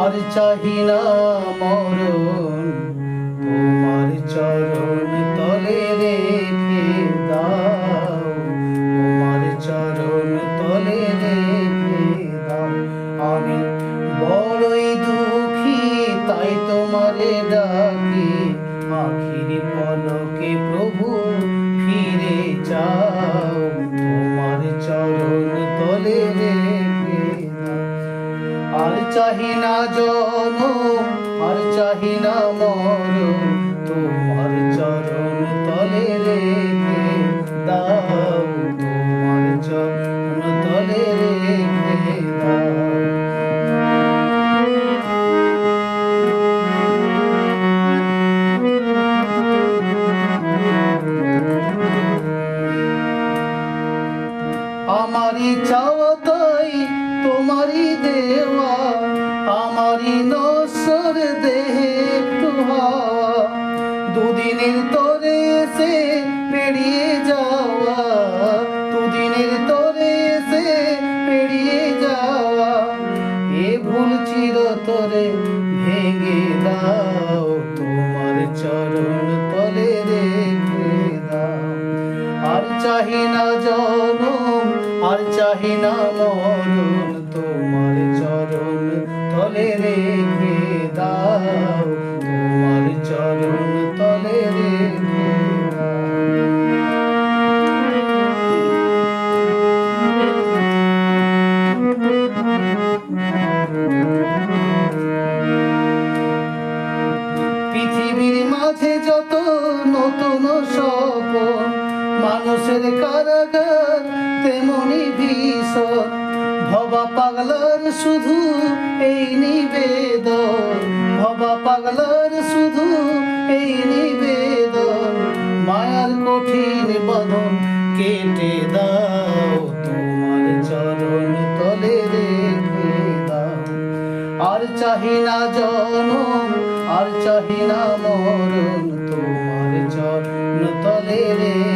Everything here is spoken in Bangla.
আর চাহি না মরণ, তোমার চরণ তলে রেখে দাও, তোমার চরণ তলে রেখে দাও। আমি বড়ই দুঃখী, তাই তোমারে ডাকি, আখির পলকে প্রভু ফিরে যাও, তোমার চরণ তলে রেখে দাও। আর চাহি না জনম, আর চাহি না মরণ, তোমার চরণ তলে রেখে দাও, তোমার চরণ তলে রেখে দাও। আমারই চাওয়া তাই তোমারই দেওয়া, আমারই নশ্বর দেহে একটু হাওয়া, দুদিনের তরে এসে পেরিয়ে যাওয়া, দুদিনের তরে এসে পেরিয়ে যাওয়া। এ ভুল চিরতরে ভেঙে দাও, তোমার চরণ তলে রেখে দাও। আর চাহি না জনম, আর চাহি না মরণ, তোমার চরণ তলে রেখে দাও, তোমার চরণ তলে রেখে দাও। পৃথিবীর মাঝে যত নতুন স্বপ্ন, মানুষের কারাগার তেমনি ভীষণ, ভবা পাগলার শুধু এই নিবেদন, ভবা পাগলার শুধু এই নিবেদন। মায়ার কঠিন বাঁধন কেটে দাও, তোমার চরণ তলে রেখে দাও। আর চাহি না জনম, আর চাহি না মরণ, তোমার চরণ তলে রেখে